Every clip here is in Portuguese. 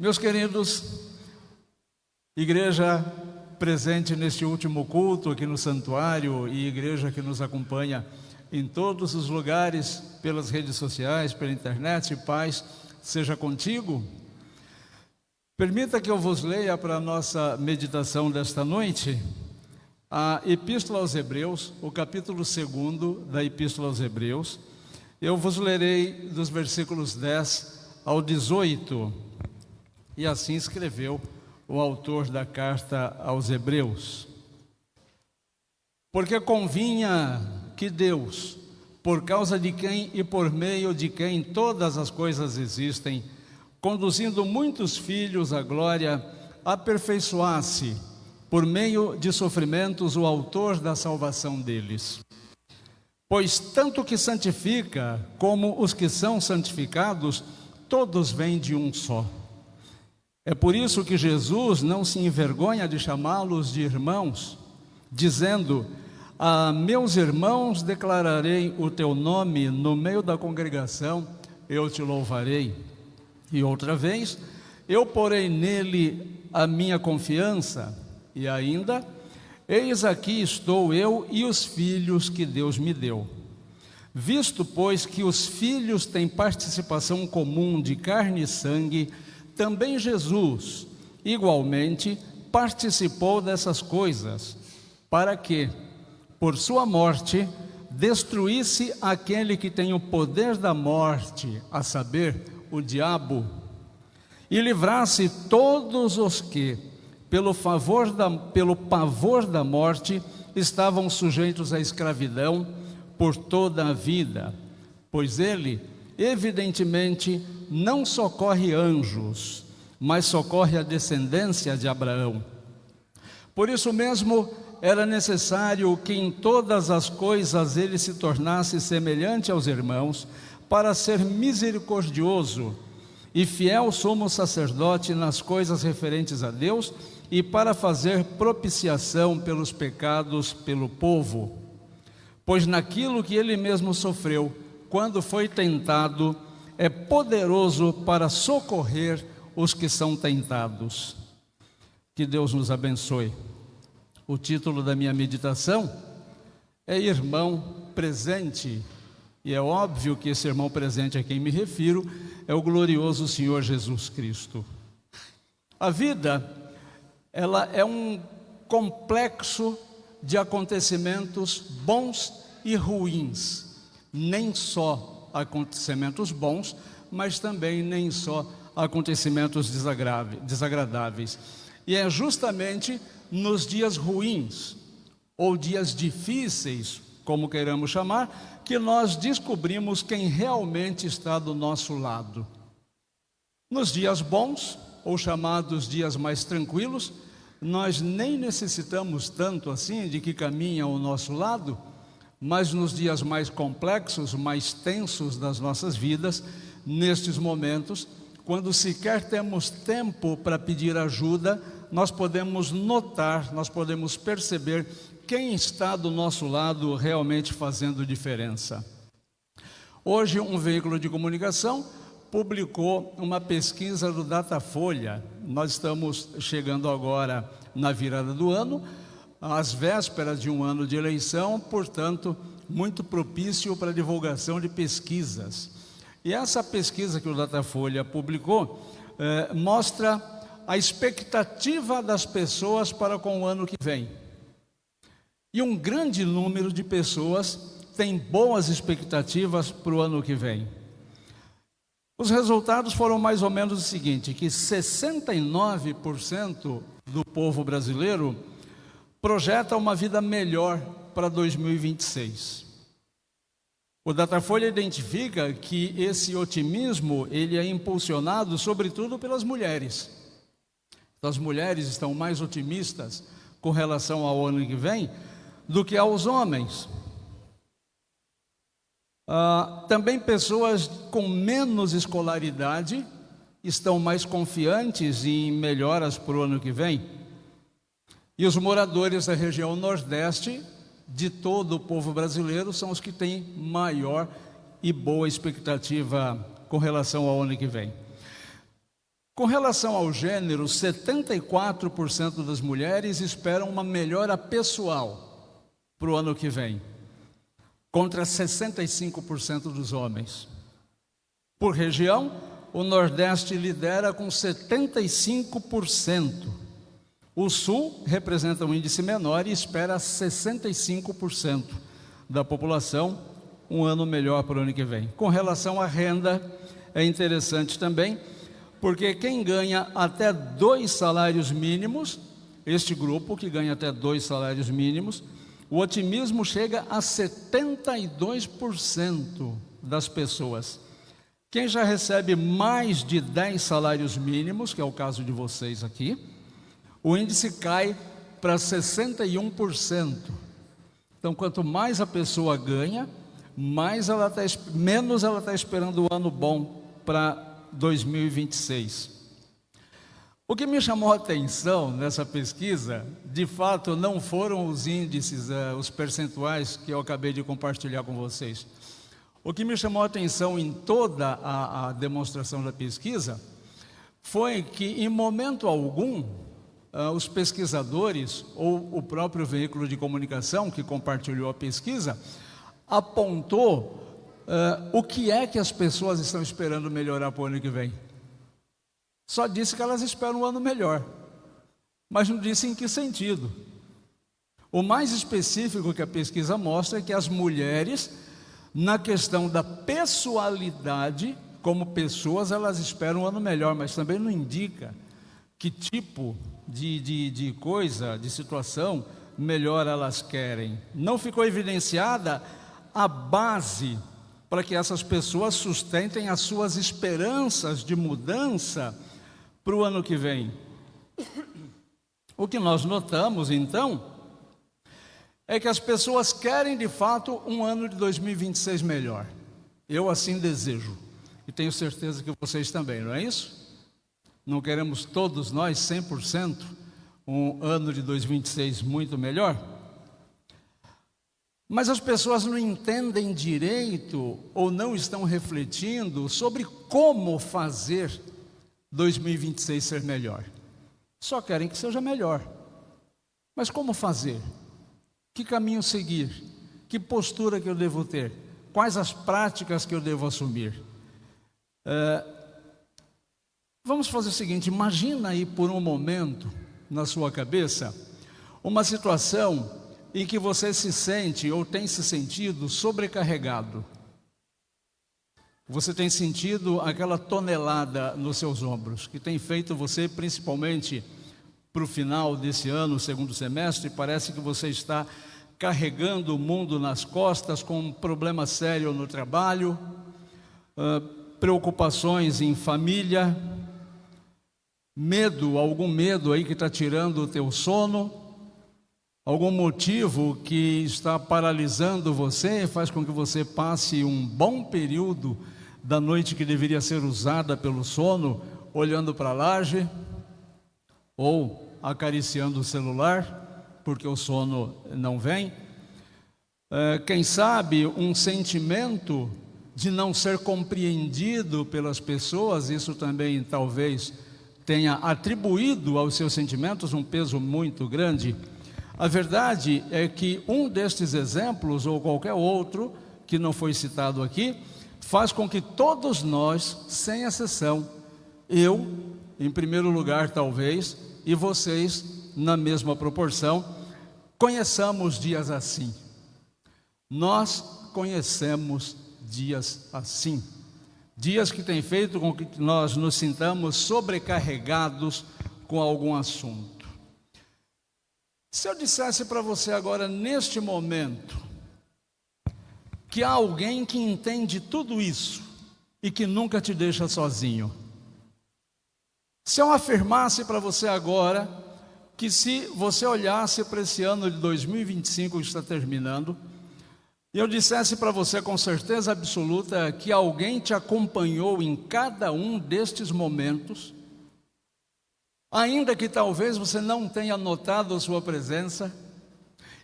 Meus queridos, igreja presente neste último culto aqui no santuário e igreja que nos acompanha em todos os lugares, pelas redes sociais, pela internet, paz seja contigo. Permita que eu vos leia para a nossa meditação desta noite a Epístola aos Hebreus, o capítulo 2 da Epístola aos Hebreus. Eu vos lerei dos versículos 10 ao 18. E assim escreveu o autor da carta aos Hebreus. Porque convinha que Deus, por causa de quem e por meio de quem todas as coisas existem, conduzindo muitos filhos à glória, aperfeiçoasse, por meio de sofrimentos, o autor da salvação deles. Pois tanto que santifica, como os que são santificados, todos vêm de um só. É por isso que Jesus não se envergonha de chamá-los de irmãos, dizendo: a meus irmãos declararei o teu nome no meio da congregação, eu te louvarei. E outra vez, eu porei nele a minha confiança. E ainda, eis aqui estou eu e os filhos que Deus me deu. Visto, pois, que os filhos têm participação comum de carne e sangue, também Jesus, igualmente, participou dessas coisas, para que, por sua morte, destruísse aquele que tem o poder da morte, a saber, o diabo, e livrasse todos os que, pelo pavor da morte, estavam sujeitos à escravidão por toda a vida, pois ele, evidentemente, não socorre anjos, mas socorre a descendência de Abraão. Por isso mesmo, era necessário que em todas as coisas ele se tornasse semelhante aos irmãos, para ser misericordioso e fiel sumo sacerdote nas coisas referentes a Deus e para fazer propiciação pelos pecados pelo povo. Pois naquilo que ele mesmo sofreu, quando foi tentado, é poderoso para socorrer os que são tentados. Que Deus nos abençoe. O título da minha meditação é Irmão Presente. E é óbvio que esse irmão presente a quem me refiro é o glorioso Senhor Jesus Cristo. A vida, ela é um complexo de acontecimentos bons e ruins. Nem só acontecimentos bons, mas também nem só acontecimentos desagradáveis. E é justamente nos dias ruins, ou dias difíceis, como queiramos chamar, que nós descobrimos quem realmente está do nosso lado. Nos dias bons, ou chamados dias mais tranquilos, nós nem necessitamos tanto assim de que caminhe ao nosso lado, mas nos dias mais complexos, mais tensos das nossas vidas, nestes momentos, quando sequer temos tempo para pedir ajuda, nós podemos notar, nós podemos perceber quem está do nosso lado realmente fazendo diferença. Hoje, um veículo de comunicação publicou uma pesquisa do Datafolha. Nós estamos chegando agora na virada do ano, às vésperas de um ano de eleição, portanto, muito propício para a divulgação de pesquisas. E essa pesquisa que o Datafolha publicou mostra a expectativa das pessoas para com o ano que vem. E um grande número de pessoas tem boas expectativas para o ano que vem. Os resultados foram mais ou menos o seguinte, que 69% do povo brasileiro projeta uma vida melhor para 2026. O Datafolha identifica que esse otimismo ele é impulsionado sobretudo pelas mulheres. As mulheres estão mais otimistas com relação ao ano que vem do que aos homens. Também pessoas com menos escolaridade estão mais confiantes em melhoras para o ano que vem. E os moradores da região Nordeste, de todo o povo brasileiro, são os que têm maior e boa expectativa com relação ao ano que vem. Com relação ao gênero, 74% das mulheres esperam uma melhora pessoal para o ano que vem, contra 65% dos homens. Por região, o Nordeste lidera com 75%. O Sul representa um índice menor e espera 65% da população um ano melhor para o ano que vem. Com relação à renda, é interessante também, porque quem ganha até 2 salários mínimos, este grupo que ganha até 2 salários mínimos, o otimismo chega a 72% das pessoas. Quem já recebe mais de 10 salários mínimos, que é o caso de vocês aqui, o índice cai para 61%. Então, quanto mais a pessoa ganha, menos ela está esperando o ano bom para 2026. O que me chamou a atenção nessa pesquisa, de fato, não foram os índices, os percentuais que eu acabei de compartilhar com vocês. O que me chamou a atenção em toda a demonstração da pesquisa foi que, em momento algum, os pesquisadores ou o próprio veículo de comunicação que compartilhou a pesquisa apontou o que é que as pessoas estão esperando melhorar para o ano que vem. Só disse que elas esperam um ano melhor, mas não disse em que sentido. O mais específico que a pesquisa mostra é que as mulheres, na questão da pessoalidade, como pessoas, elas esperam um ano melhor, mas também não indica que tipo de coisa, de situação melhor elas querem. Não ficou evidenciada a base para que essas pessoas sustentem as suas esperanças de mudança para o ano que vem. O que nós notamos, então, é que as pessoas querem, de fato, um ano de 2026 melhor. Eu assim desejo, e tenho certeza que vocês também, não é isso? Não queremos todos nós, 100%, um ano de 2026 muito melhor? Mas as pessoas não entendem direito ou não estão refletindo sobre como fazer 2026 ser melhor. Só querem que seja melhor. Mas como fazer? Que caminho seguir? Que postura que eu devo ter? Quais as práticas que eu devo assumir? Vamos fazer o seguinte, imagina aí por um momento na sua cabeça uma situação em que você se sente ou tem se sentido sobrecarregado. Você tem sentido aquela tonelada nos seus ombros, que tem feito você, principalmente para o final desse ano, segundo semestre, parece que você está carregando o mundo nas costas com um problema sério no trabalho, preocupações em família, algum medo aí que está tirando o teu sono, algum motivo que está paralisando você, faz com que você passe um bom período da noite que deveria ser usada pelo sono, olhando para a laje, ou acariciando o celular, porque o sono não vem. Quem sabe um sentimento de não ser compreendido pelas pessoas, isso também talvez tenha atribuído aos seus sentimentos um peso muito grande. A verdade é que um destes exemplos, ou qualquer outro que não foi citado aqui, faz com que todos nós, sem exceção, eu, em primeiro lugar talvez, e vocês, na mesma proporção, conheçamos dias assim. Nós conhecemos dias assim. Dias que têm feito com que nós nos sintamos sobrecarregados com algum assunto. Se eu dissesse para você agora, neste momento, que há alguém que entende tudo isso e que nunca te deixa sozinho. Se eu afirmasse para você agora que se você olhasse para esse ano de 2025 que está terminando, e eu dissesse para você com certeza absoluta que alguém te acompanhou em cada um destes momentos, ainda que talvez você não tenha notado a sua presença,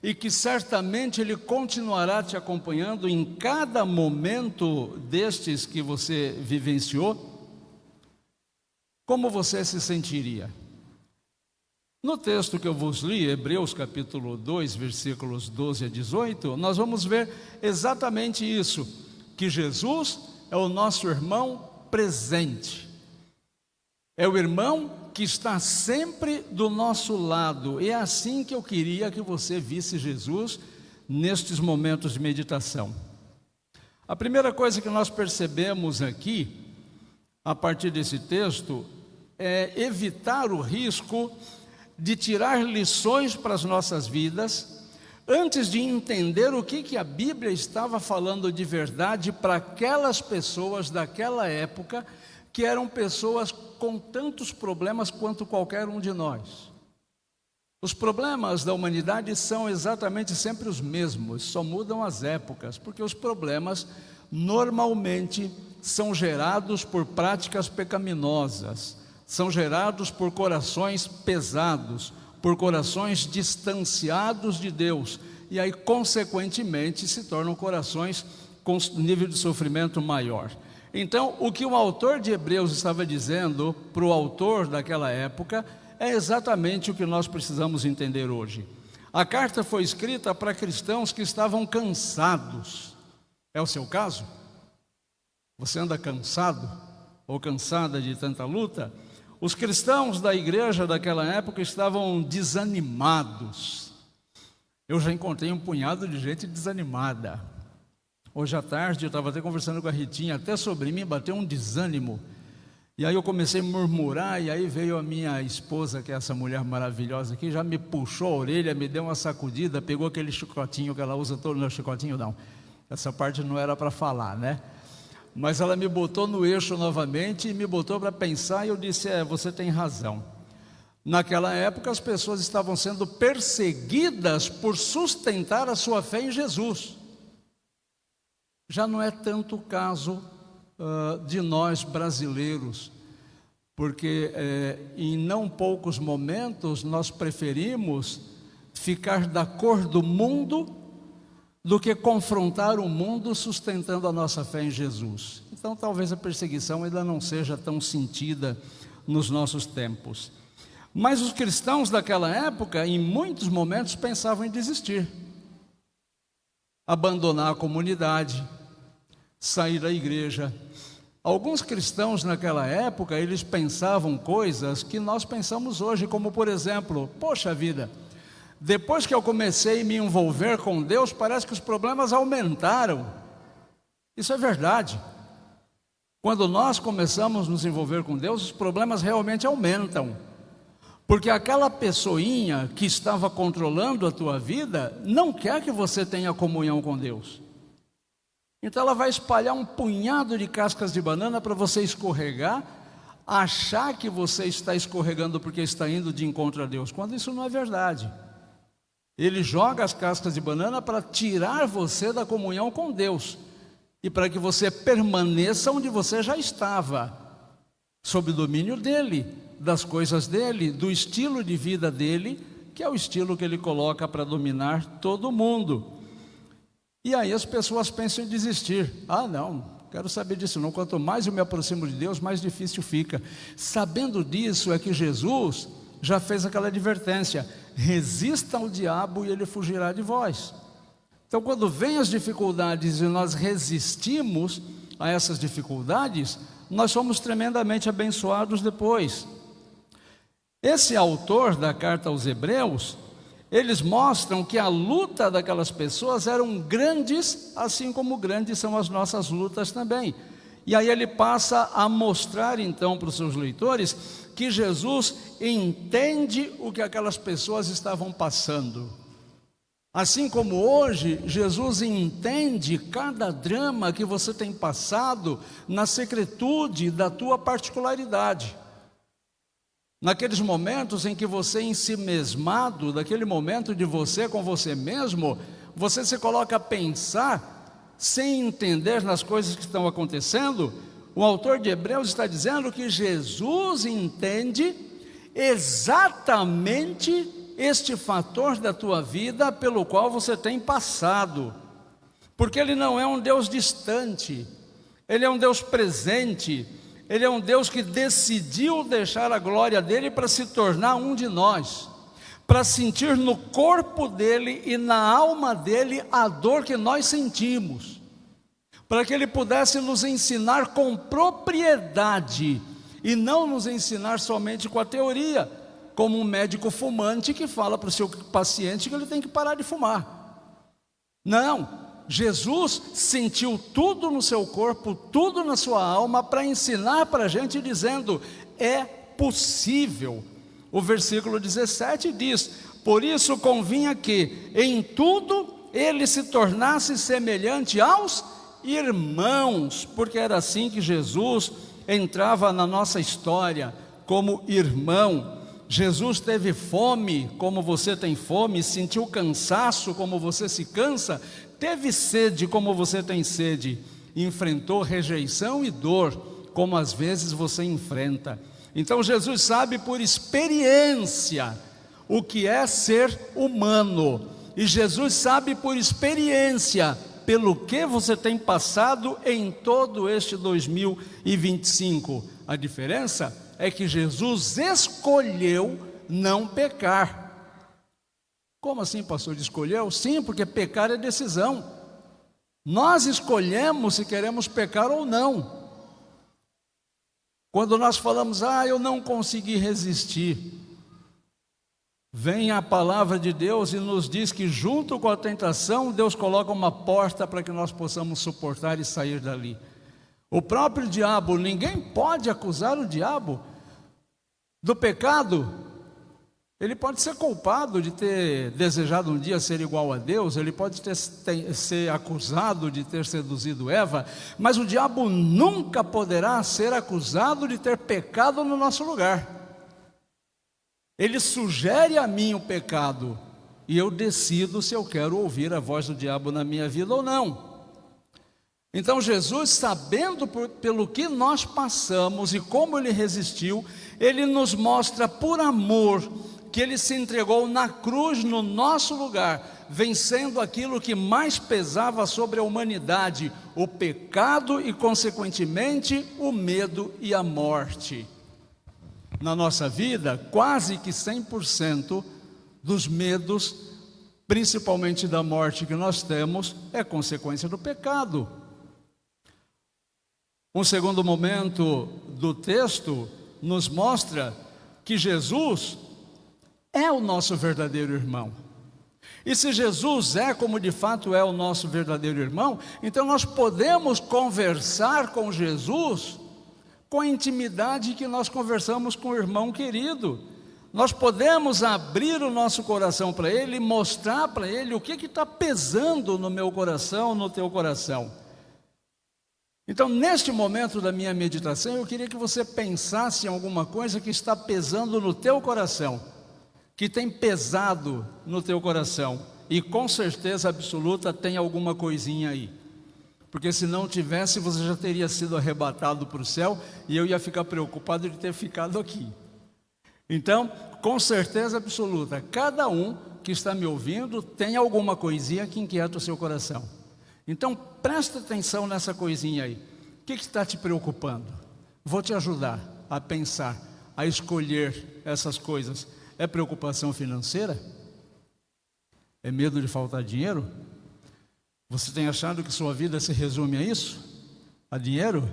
e que certamente Ele continuará te acompanhando em cada momento destes que você vivenciou, como você se sentiria? No texto que eu vos li, Hebreus capítulo 2, versículos 12 a 18, nós vamos ver exatamente isso, que Jesus é o nosso irmão presente. É o irmão que está sempre do nosso lado. E é assim que eu queria que você visse Jesus nestes momentos de meditação. A primeira coisa que nós percebemos aqui, a partir desse texto, é evitar o risco de tirar lições para as nossas vidas, antes de entender o que a Bíblia estava falando de verdade para aquelas pessoas daquela época, que eram pessoas com tantos problemas quanto qualquer um de nós. Os problemas da humanidade são exatamente sempre os mesmos, só mudam as épocas, porque os problemas normalmente são gerados por práticas pecaminosas, são gerados por corações pesados, por corações distanciados de Deus, e aí consequentemente se tornam corações com nível de sofrimento maior. Então, o que o autor de Hebreus estava dizendo para o autor daquela época é exatamente o que nós precisamos entender hoje. A carta foi escrita para cristãos que estavam cansados. É o seu caso? Você anda cansado ou cansada de tanta luta? Os cristãos da igreja daquela época estavam desanimados. Eu já encontrei um punhado de gente desanimada. Hoje à tarde eu estava até conversando com a Ritinha, até sobre mim bateu um desânimo. E aí eu comecei a murmurar, e aí veio a minha esposa, que é essa mulher maravilhosa aqui, já me puxou a orelha, me deu uma sacudida, pegou aquele chicotinho que ela usa todo, não, chicotinho não, essa parte não era para falar, né? Mas ela me botou no eixo novamente e me botou para pensar, e eu disse, você tem razão. Naquela época as pessoas estavam sendo perseguidas por sustentar a sua fé em Jesus. Já não é tanto o caso de nós brasileiros, porque em não poucos momentos nós preferimos ficar da cor do mundo do que confrontar o mundo sustentando a nossa fé em Jesus. Então talvez a perseguição ainda não seja tão sentida nos nossos tempos. Mas os cristãos daquela época, em muitos momentos, pensavam em desistir, abandonar a comunidade, sair da igreja. Alguns cristãos naquela época, eles pensavam coisas que nós pensamos hoje, como por exemplo, poxa vida, depois que eu comecei a me envolver com Deus, parece que os problemas aumentaram. Isso é verdade. Quando nós começamos a nos envolver com Deus, os problemas realmente aumentam. Porque aquela pessoinha que estava controlando a tua vida não quer que você tenha comunhão com Deus. Então ela vai espalhar um punhado de cascas de banana para você escorregar, achar que você está escorregando porque está indo de encontro a Deus, quando isso não é verdade. Ele joga as cascas de banana para tirar você da comunhão com Deus e para que você permaneça onde você já estava, sob o domínio dele, das coisas dele, do estilo de vida dele, que é o estilo que ele coloca para dominar todo mundo. E aí as pessoas pensam em desistir. Não, quero saber disso não. Quanto mais eu me aproximo de Deus, mais difícil fica. Sabendo disso é que Jesus já fez aquela advertência: resista ao diabo e ele fugirá de vós. Então quando vem as dificuldades e nós resistimos a essas dificuldades, nós somos tremendamente abençoados depois. Esse autor da carta aos Hebreus, eles mostram que a luta daquelas pessoas eram grandes, assim como grandes são as nossas lutas também. E aí ele passa a mostrar então para os seus leitores que Jesus entende o que aquelas pessoas estavam passando. Assim como hoje, Jesus entende cada drama que você tem passado na secretude da tua particularidade. Naqueles momentos em que você em si mesmado, daquele momento de você com você mesmo, você se coloca a pensar, sem entender nas coisas que estão acontecendo. O autor de Hebreus está dizendo que Jesus entende exatamente este fator da tua vida pelo qual você tem passado, porque Ele não é um Deus distante, Ele é um Deus presente, Ele é um Deus que decidiu deixar a glória dele para se tornar um de nós, para sentir no corpo dele e na alma dele a dor que nós sentimos, para que ele pudesse nos ensinar com propriedade e não nos ensinar somente com a teoria, como um médico fumante que fala para o seu paciente que ele tem que parar de fumar. Não. Jesus sentiu tudo no seu corpo, tudo na sua alma, para ensinar para a gente, dizendo: é possível. O versículo 17 diz: por isso convinha que em tudo ele se tornasse semelhante aos irmãos, porque era assim que Jesus entrava na nossa história, como irmão. Jesus teve fome, como você tem fome, sentiu cansaço, como você se cansa, teve sede, como você tem sede, enfrentou rejeição e dor, como às vezes você enfrenta. Então Jesus sabe por experiência o que é ser humano, e Jesus sabe por experiência pelo que você tem passado em todo este 2025. A diferença é que Jesus escolheu não pecar. Como assim, pastor? Escolheu? Sim, porque pecar é decisão. Nós escolhemos se queremos pecar ou não. Quando nós falamos: eu não consegui resistir, vem a palavra de Deus e nos diz que junto com a tentação, Deus coloca uma porta para que nós possamos suportar e sair dali. O próprio diabo, ninguém pode acusar o diabo do pecado. Ele pode ser culpado de ter desejado um dia ser igual a Deus, ele pode ser acusado de ter seduzido Eva, mas o diabo nunca poderá ser acusado de ter pecado no nosso lugar. Ele sugere a mim o pecado, e eu decido se eu quero ouvir a voz do diabo na minha vida ou não. Então Jesus, sabendo pelo que nós passamos e como ele resistiu, ele nos mostra por amor que ele se entregou na cruz no nosso lugar, vencendo aquilo que mais pesava sobre a humanidade, o pecado e consequentemente o medo e a morte. Na nossa vida, quase que 100% dos medos, principalmente da morte que nós temos, é consequência do pecado. Um segundo momento do texto nos mostra que Jesus é o nosso verdadeiro irmão. E se Jesus é como de fato é o nosso verdadeiro irmão, então nós podemos conversar com Jesus com a intimidade que nós conversamos com o irmão querido. Nós podemos abrir o nosso coração para Ele e mostrar para Ele o que está pesando no meu coração, no teu coração. Então, neste momento da minha meditação, eu queria que você pensasse em alguma coisa que está pesando no teu coração, que tem pesado no teu coração, e com certeza absoluta tem alguma coisinha aí, porque se não tivesse, você já teria sido arrebatado para o céu, e eu ia ficar preocupado de ter ficado aqui. Então, com certeza absoluta, cada um que está me ouvindo tem alguma coisinha que inquieta o seu coração. Então, presta atenção nessa coisinha aí. O que está te preocupando? Vou te ajudar a pensar, a escolher essas coisas. É preocupação financeira? É medo de faltar dinheiro? Você tem achado que sua vida se resume a isso? A dinheiro?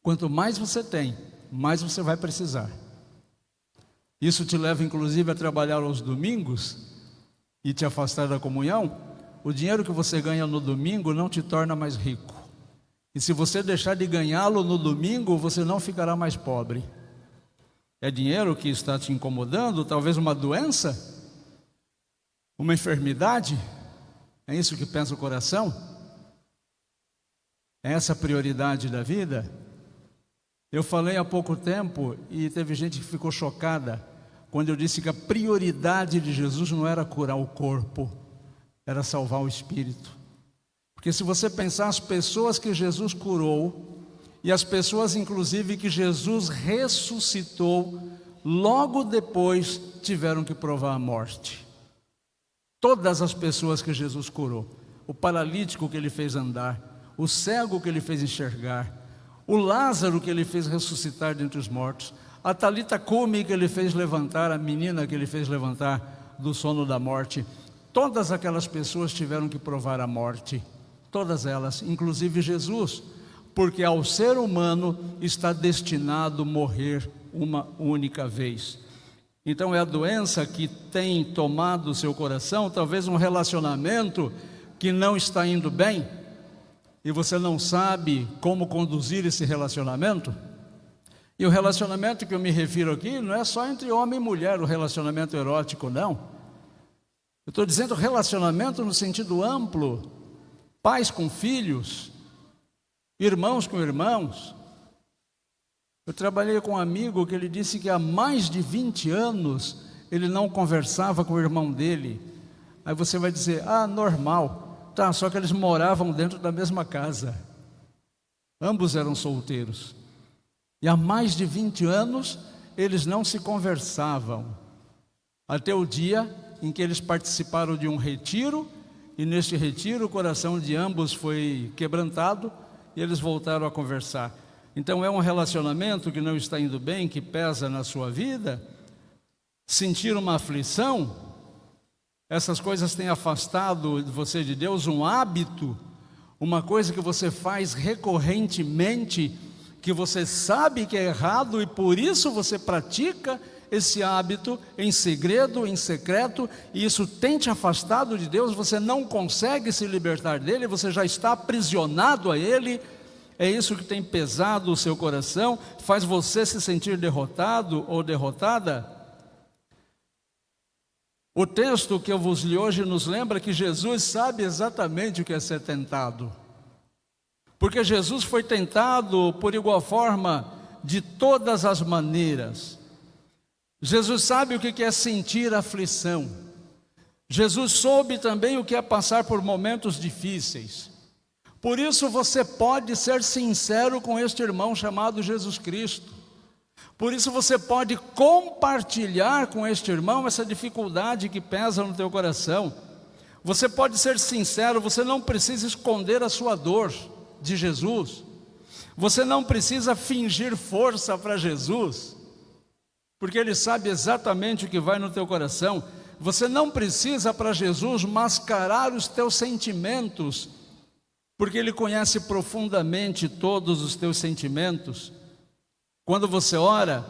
Quanto mais você tem, mais você vai precisar. Isso te leva inclusive a trabalhar aos domingos e te afastar da comunhão? O dinheiro que você ganha no domingo não te torna mais rico. E se você deixar de ganhá-lo no domingo, você não ficará mais pobre. É dinheiro que está te incomodando? Talvez uma doença? Uma enfermidade? É isso que pensa o coração? É essa a prioridade da vida? Eu falei há pouco tempo e teve gente que ficou chocada quando eu disse que a prioridade de Jesus não era curar o corpo, era salvar o espírito. Porque se você pensar, as pessoas que Jesus curou e as pessoas inclusive que Jesus ressuscitou, logo depois tiveram que provar a morte. Todas as pessoas que Jesus curou, o paralítico que ele fez andar, o cego que ele fez enxergar, o Lázaro que ele fez ressuscitar dentre os mortos, a Talita Cumi que ele fez levantar, a menina que ele fez levantar do sono da morte. Todas aquelas pessoas tiveram que provar a morte, todas elas, inclusive Jesus, porque ao ser humano está destinado a morrer uma única vez. Então é a doença que tem tomado o seu coração, talvez um relacionamento que não está indo bem, e você não sabe como conduzir esse relacionamento. E o relacionamento que eu me refiro aqui não é só entre homem e mulher, o relacionamento erótico, não. Eu estou dizendo relacionamento no sentido amplo, pais com filhos, irmãos com irmãos. Eu trabalhei com um amigo que ele disse que há mais de 20 anos ele não conversava com o irmão dele. Aí você vai dizer, normal. Tá, só que eles moravam dentro da mesma casa. Ambos eram solteiros. E há mais de 20 anos eles não se conversavam. Até o dia em que eles participaram de um retiro, e neste retiro o coração de ambos foi quebrantado e eles voltaram a conversar. Então é um relacionamento que não está indo bem, que pesa na sua vida. Sentir uma aflição, essas coisas têm afastado você de Deus, um hábito, uma coisa que você faz recorrentemente, que você sabe que é errado e por isso você pratica esse hábito em segredo, em secreto, e isso tem te afastado de Deus, você não consegue se libertar dele, você já está aprisionado a ele. É isso que tem pesado o seu coração, faz você se sentir derrotado ou derrotada. O texto que eu vos li hoje nos lembra que Jesus sabe exatamente o que é ser tentado, porque Jesus foi tentado por igual forma de todas as maneiras. Jesus sabe o que é sentir aflição. Jesus soube também o que é passar por momentos difíceis. Por isso você pode ser sincero com este irmão chamado Jesus Cristo. Por isso você pode compartilhar com este irmão essa dificuldade que pesa no teu coração. Você pode ser sincero, você não precisa esconder a sua dor de Jesus. Você não precisa fingir força para Jesus, porque Ele sabe exatamente o que vai no teu coração. Você não precisa para Jesus mascarar os teus sentimentos, porque Ele conhece profundamente todos os teus sentimentos. Quando você ora,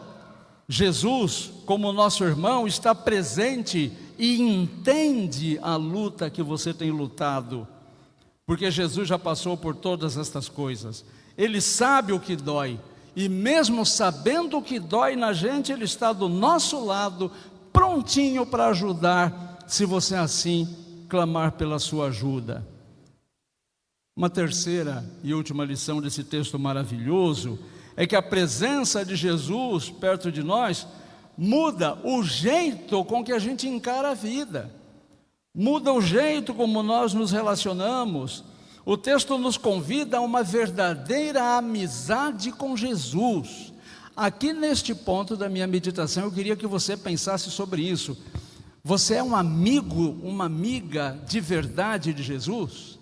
Jesus, como nosso irmão, está presente e entende a luta que você tem lutado, porque Jesus já passou por todas estas coisas. Ele sabe o que dói, e mesmo sabendo o que dói na gente, Ele está do nosso lado, prontinho para ajudar, se você assim clamar pela sua ajuda. Uma terceira e última lição desse texto maravilhoso é que a presença de Jesus perto de nós muda o jeito com que a gente encara a vida, muda o jeito como nós nos relacionamos. O texto nos convida a uma verdadeira amizade com Jesus. Aqui neste ponto da minha meditação eu queria que você pensasse sobre isso. Você é um amigo, uma amiga de verdade de Jesus?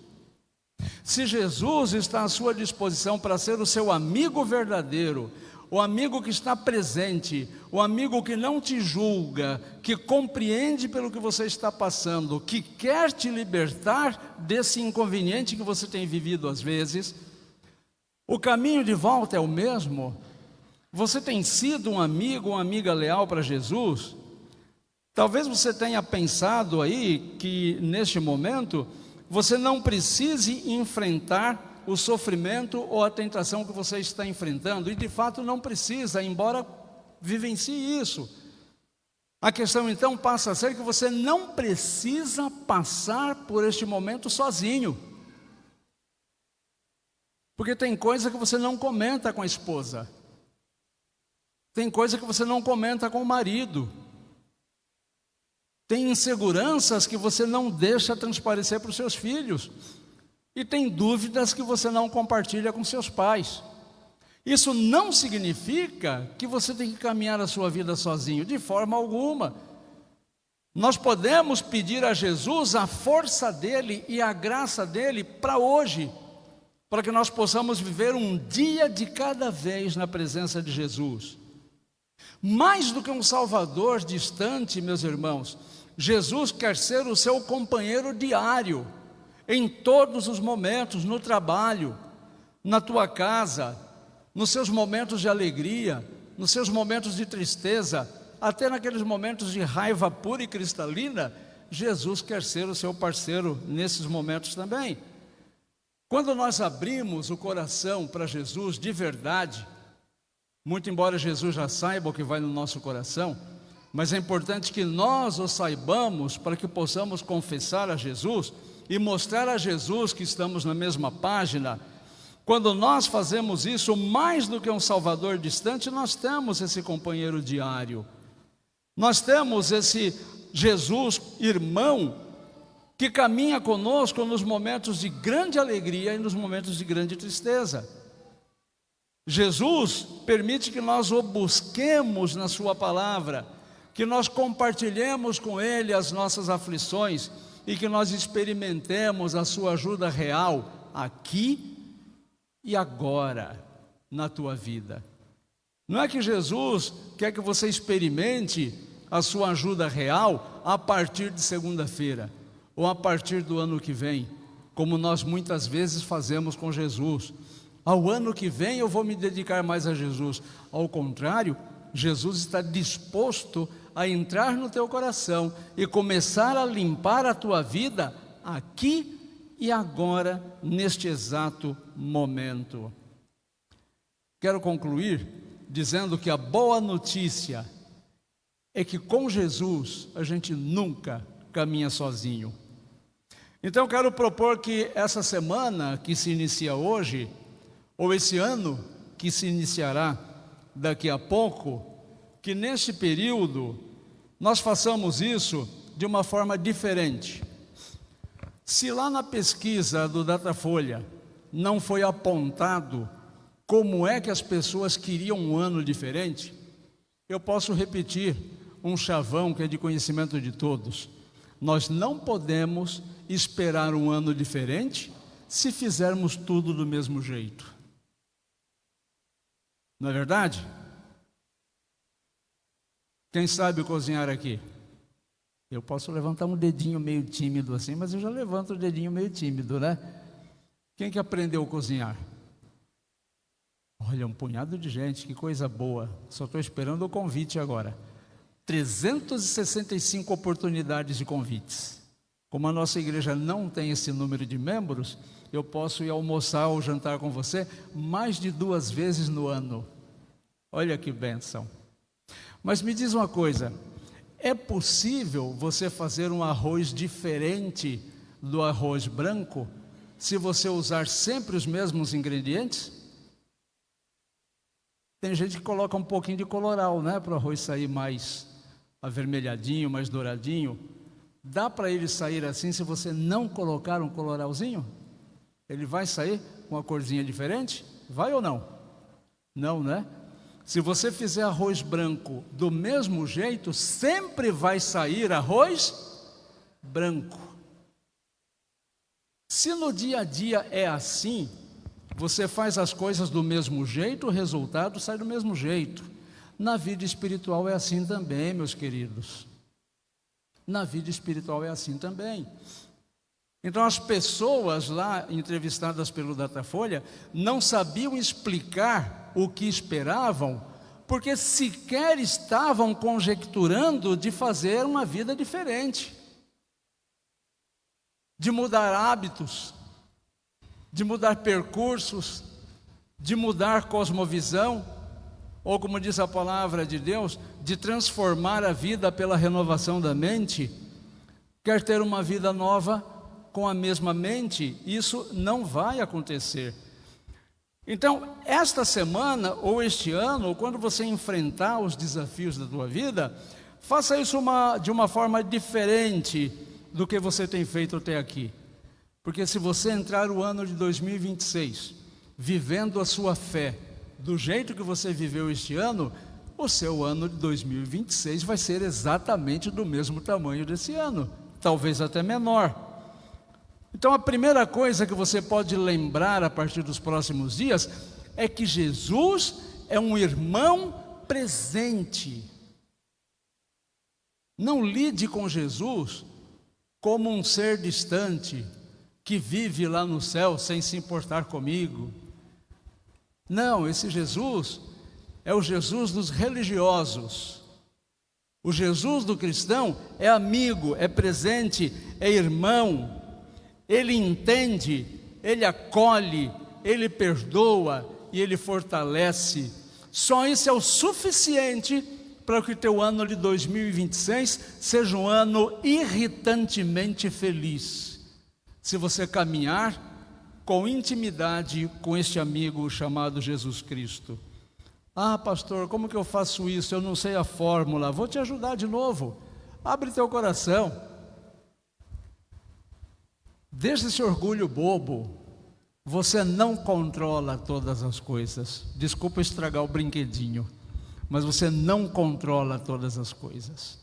Se Jesus está à sua disposição para ser o seu amigo verdadeiro, o amigo que está presente, o amigo que não te julga, que compreende pelo que você está passando, que quer te libertar desse inconveniente que você tem vivido às vezes, o caminho de volta é o mesmo. Você tem sido um amigo, uma amiga leal para Jesus? Talvez você tenha pensado aí que neste momento você não precise enfrentar o sofrimento ou a tentação que você está enfrentando, e de fato não precisa, embora vivencie isso. A questão então passa a ser que você não precisa passar por este momento sozinho, porque tem coisa que você não comenta com a esposa, tem coisa que você não comenta com o marido, tem inseguranças que você não deixa transparecer para os seus filhos, e tem dúvidas que você não compartilha com seus pais. Isso não significa que você tem que caminhar a sua vida sozinho, de forma alguma. Nós podemos pedir a Jesus a força dele e a graça dele para hoje, para que nós possamos viver um dia de cada vez na presença de Jesus. Mais do que um Salvador distante, meus irmãos, Jesus quer ser o seu companheiro diário, em todos os momentos, no trabalho, na tua casa, nos seus momentos de alegria, nos seus momentos de tristeza, até naqueles momentos de raiva pura e cristalina. Jesus quer ser o seu parceiro nesses momentos também. Quando nós abrimos o coração para Jesus de verdade, muito embora Jesus já saiba o que vai no nosso coração, mas é importante que nós o saibamos para que possamos confessar a Jesus e mostrar a Jesus que estamos na mesma página. Quando nós fazemos isso, mais do que um Salvador distante, nós temos esse companheiro diário. Nós temos esse Jesus, irmão, que caminha conosco nos momentos de grande alegria e nos momentos de grande tristeza. Jesus permite que nós o busquemos na sua palavra, que nós compartilhemos com Ele as nossas aflições e que nós experimentemos a sua ajuda real aqui e agora na tua vida. Não é que Jesus quer que você experimente a sua ajuda real a partir de segunda-feira ou a partir do ano que vem, como nós muitas vezes fazemos com Jesus. Ao ano que vem eu vou me dedicar mais a Jesus. Ao contrário, Jesus está disposto a entrar no teu coração e começar a limpar a tua vida aqui e agora, neste exato momento. Quero concluir dizendo que a boa notícia é que com Jesus a gente nunca caminha sozinho. Então quero propor que essa semana que se inicia hoje, ou esse ano que se iniciará daqui a pouco, que neste período nós façamos isso de uma forma diferente. Se lá na pesquisa do Datafolha não foi apontado como é que as pessoas queriam um ano diferente, eu posso repetir um chavão que é de conhecimento de todos. Nós não podemos esperar um ano diferente se fizermos tudo do mesmo jeito. Não é verdade? Quem sabe cozinhar aqui? Eu posso levantar um dedinho meio tímido assim, mas eu já levanto o dedinho meio tímido, né? Quem que aprendeu a cozinhar? Olha, um punhado de gente, que coisa boa. Só estou esperando o convite agora. 365 oportunidades de convites. Como a nossa igreja não tem esse número de membros, eu posso ir almoçar ou jantar com você mais de 2 vezes no ano. Olha que bênção. Mas me diz uma coisa, é possível você fazer um arroz diferente do arroz branco se você usar sempre os mesmos ingredientes? Tem gente que coloca um pouquinho de coloral, né, para o arroz sair mais avermelhadinho, mais douradinho. Dá para ele sair assim se você não colocar um coloralzinho? Ele vai sair com uma corzinha diferente? Vai ou não? Não, né? Se você fizer arroz branco do mesmo jeito, sempre vai sair arroz branco. Se no dia a dia é assim, você faz as coisas do mesmo jeito, o resultado sai do mesmo jeito. Na vida espiritual é assim também, meus queridos. Na vida espiritual é assim também. Então as pessoas lá entrevistadas pelo Datafolha não sabiam explicar o que esperavam, porque sequer estavam conjecturando de fazer uma vida diferente, de mudar hábitos, de mudar percursos, de mudar cosmovisão, ou como diz a palavra de Deus, de transformar a vida pela renovação da mente. Quer ter uma vida nova com a mesma mente? Isso não vai acontecer. Então, esta semana, ou este ano, ou quando você enfrentar os desafios da tua vida, faça isso de uma forma diferente do que você tem feito até aqui. Porque se você entrar o ano de 2026, vivendo a sua fé, do jeito que você viveu este ano, o seu ano de 2026 vai ser exatamente do mesmo tamanho desse ano, talvez até menor. Então a primeira coisa que você pode lembrar a partir dos próximos dias é que Jesus é um irmão presente. Não lide com Jesus como um ser distante que vive lá no céu sem se importar comigo. Não, esse Jesus é o Jesus dos religiosos. O Jesus do cristão é amigo, é presente, é irmão. Ele entende, ele acolhe, ele perdoa e ele fortalece. Só isso é o suficiente para que o teu ano de 2026 seja um ano irritantemente feliz. Se você caminhar com intimidade com este amigo chamado Jesus Cristo. Ah, pastor, como que eu faço isso? Eu não sei a fórmula. Vou te ajudar de novo. Abre teu coração. Deixa esse orgulho bobo. Você não controla todas as coisas. Desculpa estragar o brinquedinho, mas você não controla todas as coisas.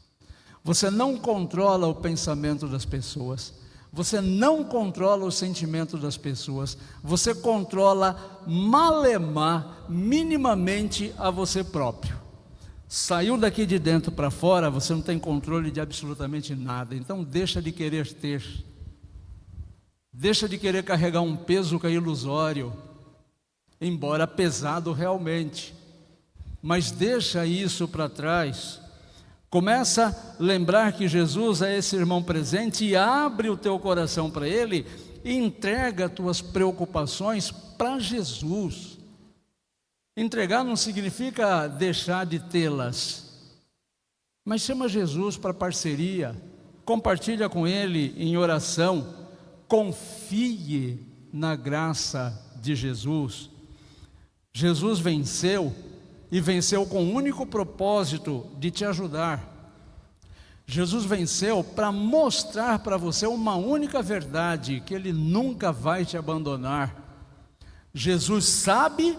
Você não controla o pensamento das pessoas. Você não controla o sentimento das pessoas. Você controla malemar, minimamente, a você próprio. Saiu daqui de dentro para fora, você não tem controle de absolutamente nada. Então deixa de querer ter. Deixa de querer carregar um peso que é ilusório, embora pesado realmente. Mas deixa isso para trás. Começa a lembrar que Jesus é esse irmão presente e abre o teu coração para Ele e entrega as tuas preocupações para Jesus. Entregar não significa deixar de tê-las, mas chama Jesus para parceria, compartilha com Ele em oração, confie na graça de Jesus. Jesus venceu. E venceu com o único propósito de te ajudar. Jesus venceu para mostrar para você uma única verdade, que Ele nunca vai te abandonar. Jesus sabe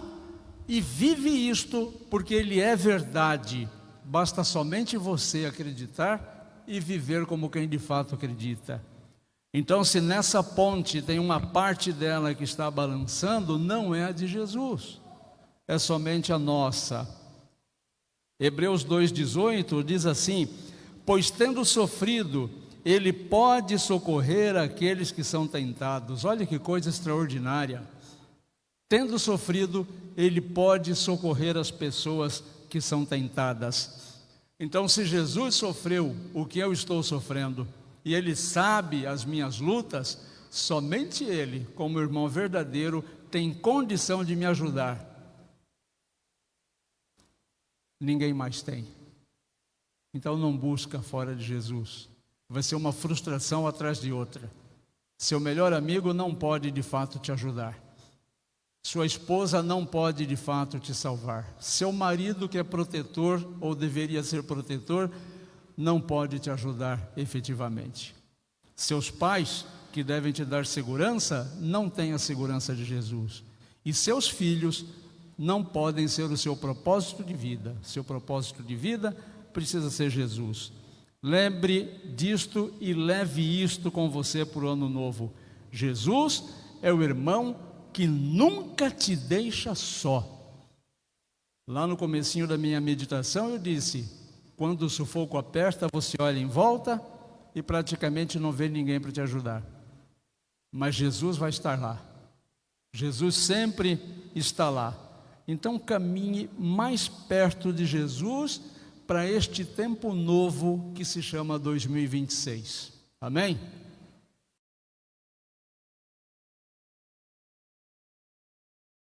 e vive isto porque Ele é verdade. Basta somente você acreditar e viver como quem de fato acredita. Então, se nessa ponte tem uma parte dela que está balançando, não é a de Jesus. É somente a nossa. Hebreus 2,18 diz assim: pois tendo sofrido, Ele pode socorrer aqueles que são tentados. Olha que coisa extraordinária. Tendo sofrido, Ele pode socorrer as pessoas que são tentadas. Então, se Jesus sofreu o que eu estou sofrendo, e Ele sabe as minhas lutas, somente Ele, como irmão verdadeiro, tem condição de me ajudar. Ninguém mais tem. Então não busca fora de Jesus. Vai ser uma frustração atrás de outra. Seu melhor amigo não pode de fato te ajudar. Sua esposa não pode de fato te salvar. Seu marido, que é protetor ou deveria ser protetor, não pode te ajudar efetivamente. Seus pais, que devem te dar segurança, não têm a segurança de Jesus. E seus filhos não podem ser o seu propósito de vida. Seu propósito de vida precisa ser Jesus. Lembre disto e leve isto com você para o ano novo. Jesus é o irmão que nunca te deixa só. Lá no comecinho da minha meditação eu disse: quando o sufoco aperta, você olha em volta e praticamente não vê ninguém para te ajudar. Mas Jesus vai estar lá. Jesus sempre está lá. Então caminhe mais perto de Jesus para este tempo novo que se chama 2026. Amém?